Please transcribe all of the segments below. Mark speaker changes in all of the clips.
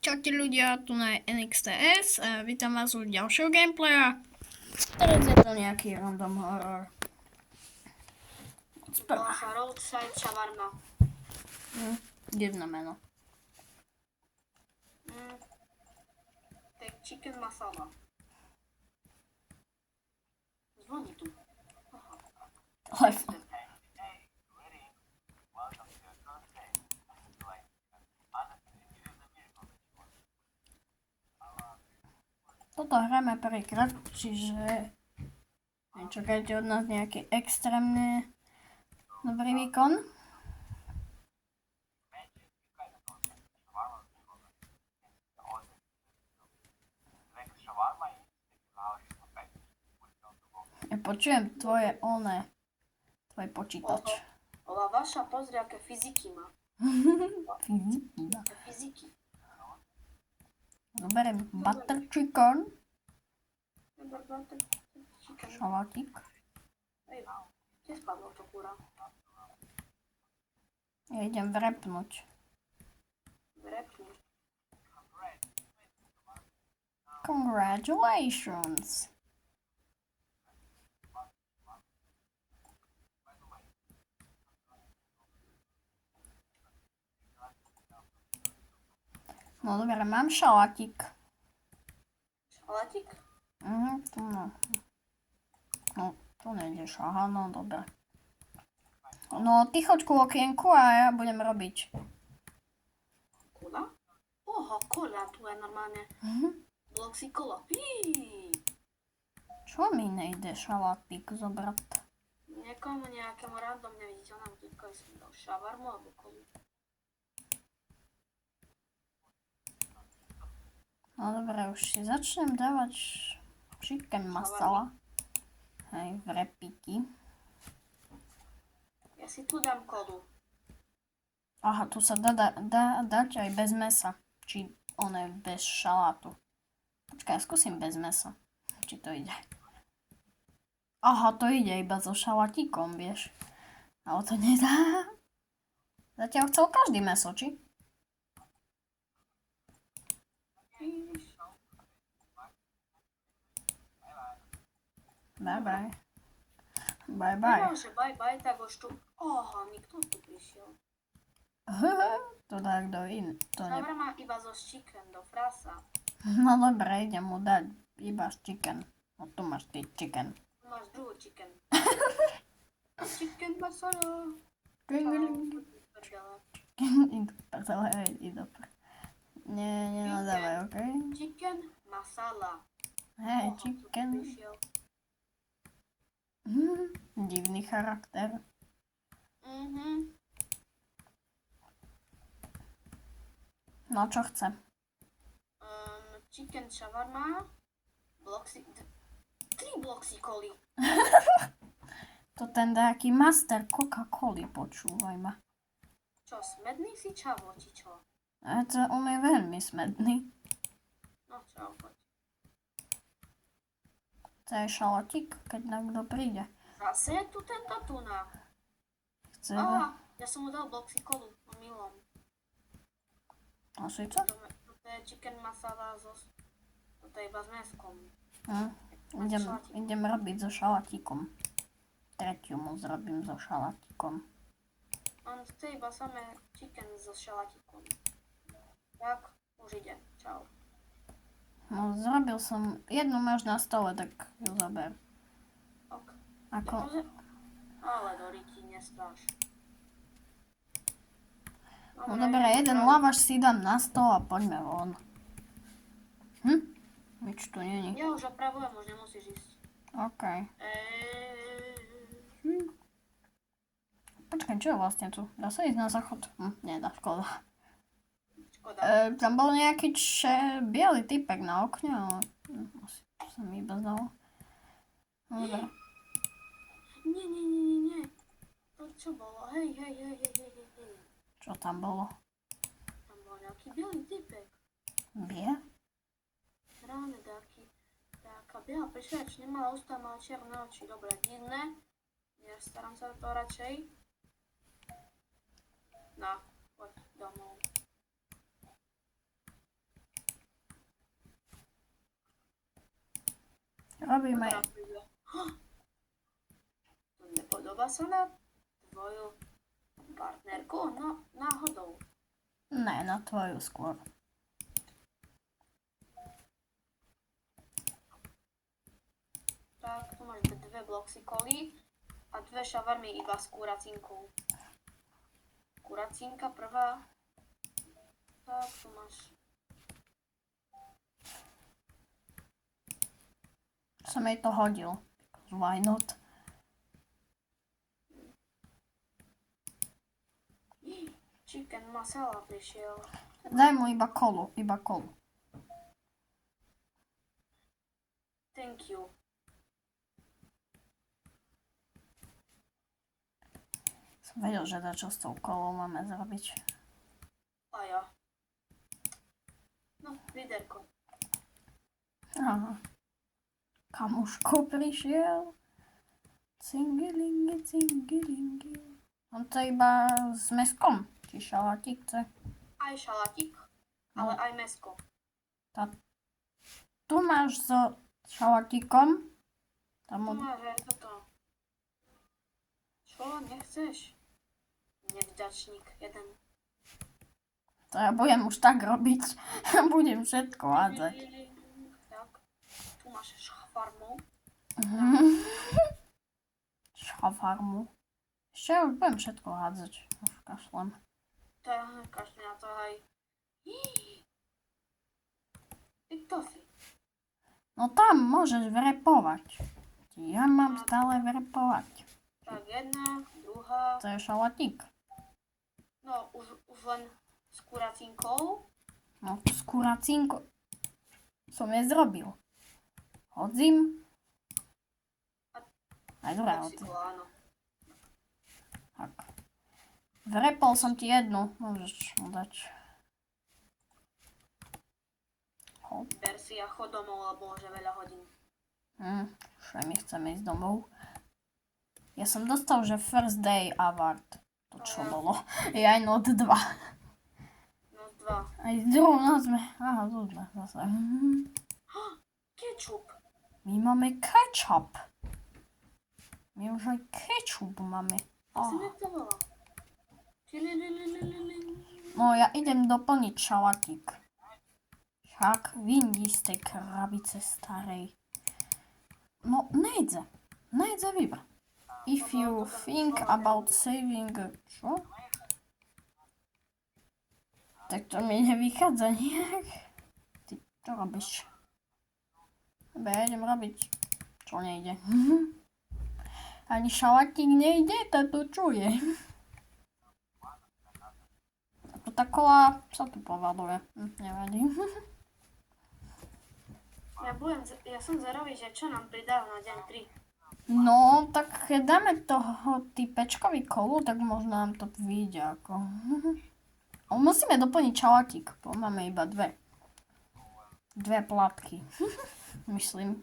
Speaker 1: Čaute ľudia, tu na NXTS a vítam vás u ďalšieho gameplaya. Teraz je to nejaký random horror.
Speaker 2: Vaša roadside shawarma.
Speaker 1: Divné meno.
Speaker 2: Tak chicken masala. Zvoní tu.
Speaker 1: Telefon. Toto hráme prvýkrát, čiže čakajte od nás nejaký extrémne dobrý výkon. Ja počujem tvoj počítač.
Speaker 2: Ova vaša, pozri, aké fyziky má. Fyziky.
Speaker 1: Zoberiem butter chicken. Šalátik.
Speaker 2: Kde spadlo to kúra?
Speaker 1: Ja idem vrepnúť. Congratulations. No dobre, mám šalátik.
Speaker 2: Šalátik?
Speaker 1: Tu no. No, to nejdeš, aha, no dobre. No, ty choď ku okienku a ja budem robiť.
Speaker 2: Kola? Oho, kola, tu je normálne. Bloxy kola.
Speaker 1: Čo mi nejde šalátik zobrať?
Speaker 2: Niekomu nejakému random neviditeľnému typkovi som dal šavarmu alebo kolu.
Speaker 1: No dobre, už si začnem dávať chicken masala. Hej, vrepíky.
Speaker 2: Ja si tu dám kolu.
Speaker 1: Aha, tu sa dá dať aj bez mesa. Či oné bez šalátu. Počkaj, skúsim bez mesa. Či to ide. Aha, to ide iba so šalátikom, vieš. Ale to nedá. Zatiaľ chcel každý meso, či? Bye bye. Bye bye.
Speaker 2: Že bye bye, tak už tu... Oho, nikto tu prišiel.
Speaker 1: To dá kto iný.
Speaker 2: Šavarma iba zo chicken, do frasa.
Speaker 1: No dobre, idem mu dať iba chicken. No tu máš ty chicken.
Speaker 2: Tu máš druhú chicken. Chicken masala.
Speaker 1: Nie nadávaj, okej?
Speaker 2: Chicken masala.
Speaker 1: Hej, chicken. Divný charakter. No čo chce?
Speaker 2: Chicken shawarma. Bloxy... 3 bloxy koli.
Speaker 1: To ten nejaký master Coca-Coly, počúvaj ma.
Speaker 2: Čo, smedný si čavo, či čo?
Speaker 1: On je veľmi smedný.
Speaker 2: No čo, poď.
Speaker 1: Chce aj šalatík, keď nám kto príde.
Speaker 2: Zase je tu tento tuna.
Speaker 1: Chce
Speaker 2: Ja som mu dal bloxy kolu, milom.
Speaker 1: A síce?
Speaker 2: Toto je chicken masala Toto je iba s mäskom.
Speaker 1: Idem robiť so šalatíkom. Tretiu mu zrobím so šalatíkom.
Speaker 2: On chce iba samé chicken so šalatíkom. Tak, už ide. Čau.
Speaker 1: No, zrobil som jednu máš na stole, tak ju zober.
Speaker 2: Ok.
Speaker 1: Ako?
Speaker 2: Ale do ryti, nestráš.
Speaker 1: No dobre, jeden lavaš si dám na stôl a poďme von. Nič tu není.
Speaker 2: Ja už opravujem, už nemusíš ísť.
Speaker 1: OK. Počkaj, čo je vlastne tu? Dá sa ísť na záchod? Nedá, škoda. Tam bol nejaký biely typek na okne, ale asi sa mi iba zdalo. No dobre.
Speaker 2: Nie. To čo bolo? Hej.
Speaker 1: Čo tam bolo?
Speaker 2: Tam bol nejaký biely typek.
Speaker 1: Biel?
Speaker 2: Ráne taká biela pešač, nemala ústa, mala čierne oči. Dobre, divné. Ja starám sa to radšej. No, poď domov.
Speaker 1: robíme...
Speaker 2: Teraz príde. To nepodobá sa na tvoju partnerku? No, náhodou.
Speaker 1: Ne, na tvoju skôr.
Speaker 2: Tak, tu máš 2 bloxy koly a 2 šavarmy iba s kuracinkou. Kuracinka prvá. Tak, tu máš.
Speaker 1: Som jej to hodil. Why not?
Speaker 2: Chicken masala prišiel.
Speaker 1: Daj mu iba kolu, iba kolu.
Speaker 2: Thank you.
Speaker 1: Som vedel, že dačo s tou kolou máme zrobiť.
Speaker 2: A ja. No, viderko.
Speaker 1: Aha. Kamuško prišiel. Cingilingi, cingilingi. On to iba s meskom. Či šalatík chce.
Speaker 2: Aj šalatík, ale aj mesko.
Speaker 1: Tu máš so šalatíkom. Tam
Speaker 2: Tu
Speaker 1: od...
Speaker 2: máš aj toto. Čo, nechceš? Nevďačník, jeden.
Speaker 1: To ja budem už tak robiť. Budem všetko hádzať.
Speaker 2: Tak, tu máš šafarmu.
Speaker 1: Šafarmu. Ešte ja už budem všetko hádzať. Už kašlem.
Speaker 2: Kašli na to aj. Ty kto si?
Speaker 1: No tam môžeš vrepovať. Ja mám stále vrepovať.
Speaker 2: Tak, jedna, druhá.
Speaker 1: To je šalatík.
Speaker 2: No, už len s kuracinkou.
Speaker 1: No s kuracínkou som je zrobil. Hodzím. Aj dobré hodzím.
Speaker 2: Áno.
Speaker 1: Tak. Vrepol som ti jednu. Môžeš mu dať. Hop.
Speaker 2: Ber si a chod domov, lebo už je veľa hodín.
Speaker 1: Už aj my chceme ísť domov. Ja som dostal, že First Day Award. To čo bolo? Je aj Noc 2.
Speaker 2: Noc 2.
Speaker 1: Aj druhú noc sme... Aha, tu sme zase.
Speaker 2: Kečup.
Speaker 1: My máme ketchup. My už aj ketchup máme.
Speaker 2: Ja som jak to volá.
Speaker 1: No ja idem doplniť šalatík. Však vyndí z tej krabice starej. No nejde. Nejde vybrať. If you think about saving... Čo? Tak to mi nevychádza nejak. Ty čo robíš? Ja idem robiť, čo nejde. Ani šalatík nejde, to tu čuje. Tá kola sa tu povaluje. Nevadí.
Speaker 2: Ja som zverový, že čo nám pridá na deň 3.
Speaker 1: No, tak keď dáme toho typečkovi kolu, tak možno nám to vyjde ako. Musíme doplniť šalatík, bo máme iba dve. Dve plátky. Myslím.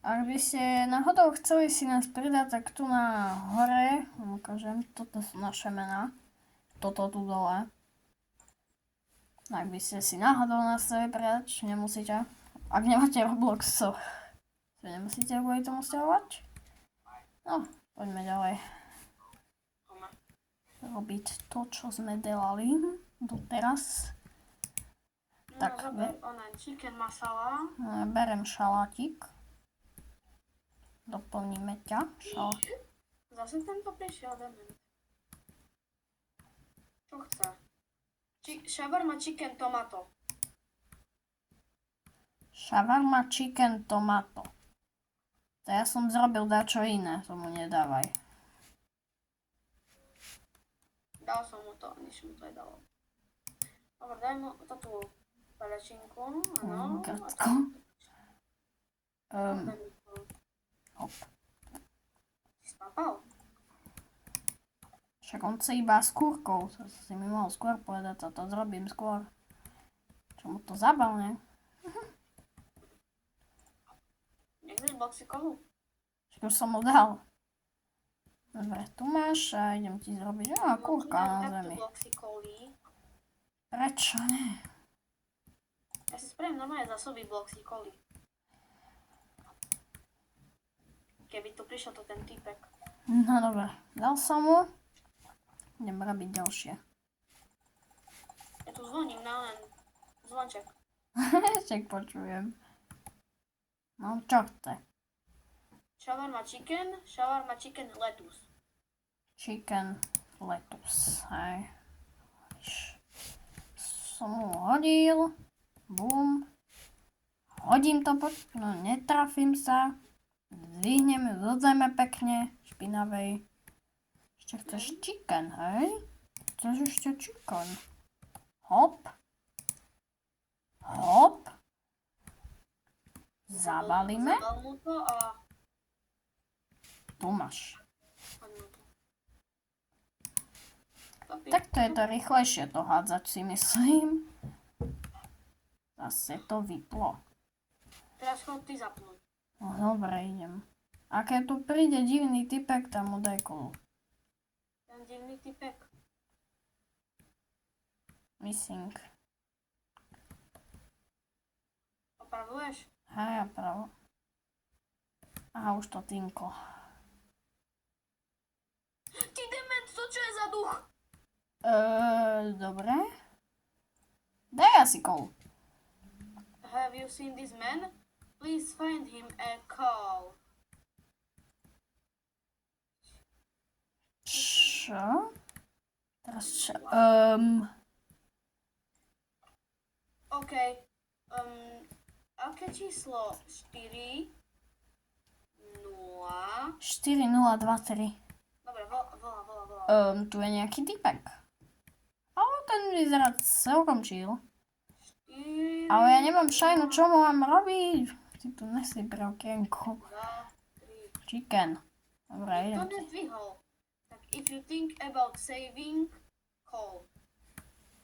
Speaker 1: Ak by ste náhodou chceli si nás pridať, tak tu na hore, ukážem, toto sú naše mená. Toto tu dole. Ak by ste si náhodou nás chceli pridať, nemusíte. Ak nemáte Roblox, so nemusíte kvôli tomu stiahovať. No, poďme ďalej. Robiť to, čo sme delali doteraz.
Speaker 2: No,
Speaker 1: Tak,
Speaker 2: zober ona chicken masala.
Speaker 1: Berem šalátik. Doplníme ťa.
Speaker 2: Zase tento prišiel dement. Čo chce? Shawarma chicken tomato.
Speaker 1: Shawarma chicken tomato. To ja som zrobil dačo iné, tomu nedávaj.
Speaker 2: Dal som mu to, nič mu to je dalo. Dobre, daj mu tú pelečinku, áno.
Speaker 1: Grcko. Hop.
Speaker 2: Si spápal?
Speaker 1: Však on chce iba s kúrkou. To si mi mohol skôr povedať, to zrobím skôr. Čo mu to zabal, ne?
Speaker 2: Nechceš boxikolu?
Speaker 1: Však už som mu dal. Dobre, tu máš a idem ti zrobiť. Kúrka na zemi.
Speaker 2: Boxikoly.
Speaker 1: Prečo ne?
Speaker 2: Ja si spravím normálne zásoby Bloxicoli. Keby tu prišiel to ten typek.
Speaker 1: No dobre, dal som mu. Idem robiť ďalšie.
Speaker 2: Ja tu zvoním na len zvonček.
Speaker 1: Ešte počujem. No čo chce?
Speaker 2: Shawarma chicken, lettuce.
Speaker 1: Chicken lettuce, hej. Som mu hodil. Bum. Hodím to, no netrafím sa. Zdvihnem ju zo zeme pekne, špinavej. Ešte chceš chicken, hej? Chceš ešte chicken. Hop. Hop. Zabalíme.
Speaker 2: Zabal mu to a...
Speaker 1: Tu máš.
Speaker 2: Poďme to. Chlapi,
Speaker 1: Takto je to rýchlejšie to hádzať, si myslím. Zase to vyplo.
Speaker 2: Teraz chod ty zapnúť.
Speaker 1: No dobre, idem. A keď tu príde divný typek, tam mu daj kolu.
Speaker 2: Ten divný typek.
Speaker 1: Missing.
Speaker 2: Opravuješ?
Speaker 1: Hej, pravo. Aha, už to tinko.
Speaker 2: Ty dement, to čo je za duch?
Speaker 1: Dobre. Daj asi kolu.
Speaker 2: Have you seen this man? Please find him a call.
Speaker 1: Čo? Teraz čo?
Speaker 2: OK. Aké číslo? 4 0.
Speaker 1: 4023.
Speaker 2: Dobre, volá.
Speaker 1: Tu je nejaký typek. Ale ten vyzerá celkom chill.
Speaker 2: 4,
Speaker 1: Ale ja nemám šajnu, čo mu mám robiť? Ty tu nesi pre okienku.
Speaker 2: 2, 3.
Speaker 1: Chicken. Dobre,
Speaker 2: To
Speaker 1: idem.
Speaker 2: nezdvihol. Tak if you think about saving, call.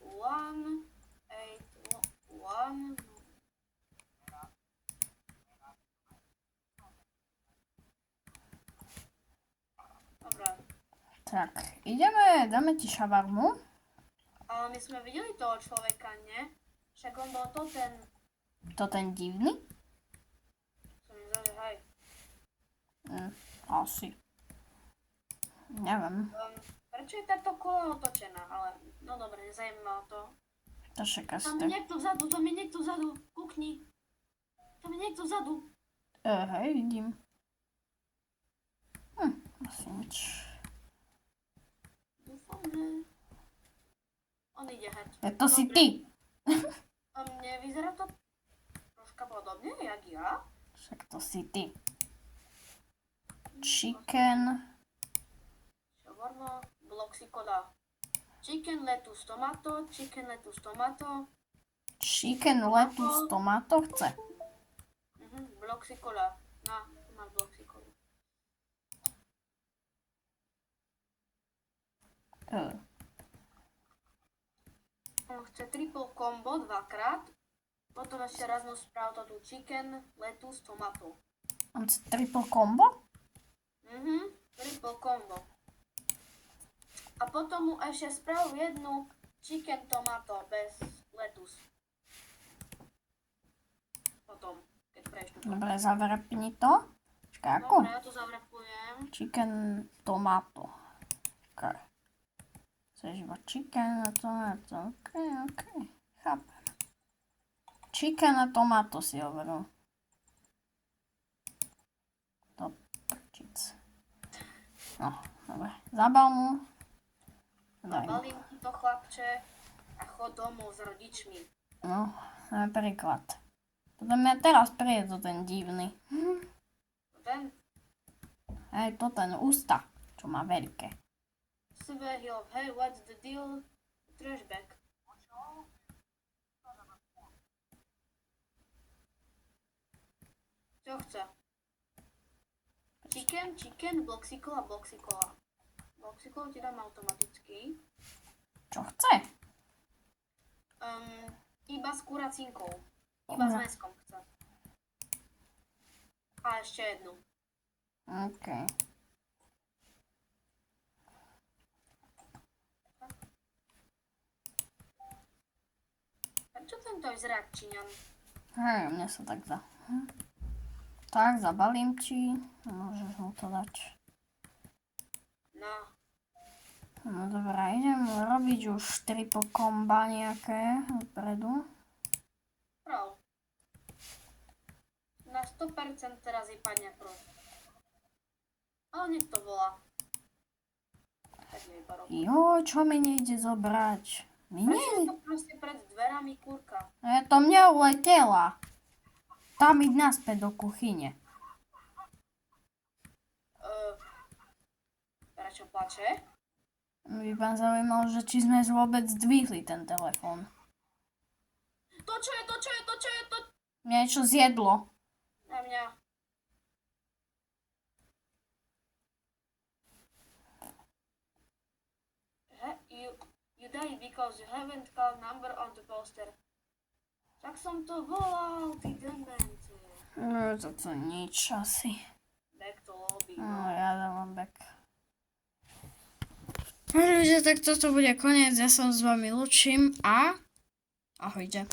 Speaker 2: 1, 8, 1. Dobre.
Speaker 1: Tak, ideme, dáme ti šavarmu.
Speaker 2: Ale my sme videli toho človeka, nie? Však on bol to ten...
Speaker 1: To ten divný?
Speaker 2: Som mi zdá, že hej.
Speaker 1: Asi. Neviem.
Speaker 2: Prečo je táto kola otočená? Ale, no dobre, nezajíma ma to.
Speaker 1: To však asi
Speaker 2: Tam je niekto vzadu, kúkni. Tam je niekto vzadu.
Speaker 1: Hej, vidím. Asi nič.
Speaker 2: Dúfam, že... On ide heď.
Speaker 1: To si ty.
Speaker 2: A mne vyzerá to troška podobne, jak ja.
Speaker 1: Však to si ty. Chicken.
Speaker 2: Shawarma, Bloxikola. Chicken, lettuce, tomato, chicken, lettuce, tomato.
Speaker 1: Chicken lettuce tomato chce.
Speaker 2: Bloxikola. Na, tu máš Bloxikolu. On chce triple combo dvakrát. Potom ešte raz mu sprav to tu chicken, lettuce, tomato.
Speaker 1: On chce triple combo?
Speaker 2: Triple combo. A potom mu ešte sprav jednu chicken tomato bez lettuce. Potom, keď prejš tu.
Speaker 1: Dobre, zavrepni to. Počkaj, ako?
Speaker 2: Dobre, ja to zavrepujem.
Speaker 1: Chicken tomato. Ok. Chceš iba chicken a tomato. Ok. Chápem. Chicken a tomato si hovoril. To prčic. No, dobre. Zabal mu. Daj mu.
Speaker 2: Balím ti to, chlapče, a chod domov s rodičmi.
Speaker 1: No, napríklad. Potom mňa teraz priedzo ten divný.
Speaker 2: Ten
Speaker 1: Hej, to ten ústa, čo má veľké.
Speaker 2: Svehil, hey, what's the deal? Trashback. Čo chce? Chicken, Bloxikola. Bloxikolu ti dám automaticky.
Speaker 1: Čo chce?
Speaker 2: Iba s kuracinkou. Iba s mäskom chce. A ešte jednu.
Speaker 1: OK.
Speaker 2: Prečo ten to vyzerá jak Číňan.
Speaker 1: Hej, mne sa tak zdá. Tak, zabalím ti. Môžeš mu to dať.
Speaker 2: No,
Speaker 1: No dobré, idem robiť už triple komba nejaké vpredu.
Speaker 2: prav. Na 100% teraz vypadne prúd. Ale nech to volá. Tak nevypadol.
Speaker 1: Jo, čo mi nejde zobrať? Mi
Speaker 2: Prečo je
Speaker 1: nejde.
Speaker 2: to proste pred dverami kúrka?
Speaker 1: To mňa uletela. Tam ísť naspäť do kuchyne.
Speaker 2: Prečo plače?
Speaker 1: By ma zaujímalo, že či sme vôbec zdvihli ten telefón.
Speaker 2: To čo je?
Speaker 1: Niečo zjedlo.
Speaker 2: Na mňa. You died because you haven't called number on the poster. Tak som to volal, ty demente.
Speaker 1: No, toto nič asi.
Speaker 2: Back to lobby.
Speaker 1: No, ja dávam back. Ľudia, tak toto bude koniec. Ja sa s vami lúčim a ahojte.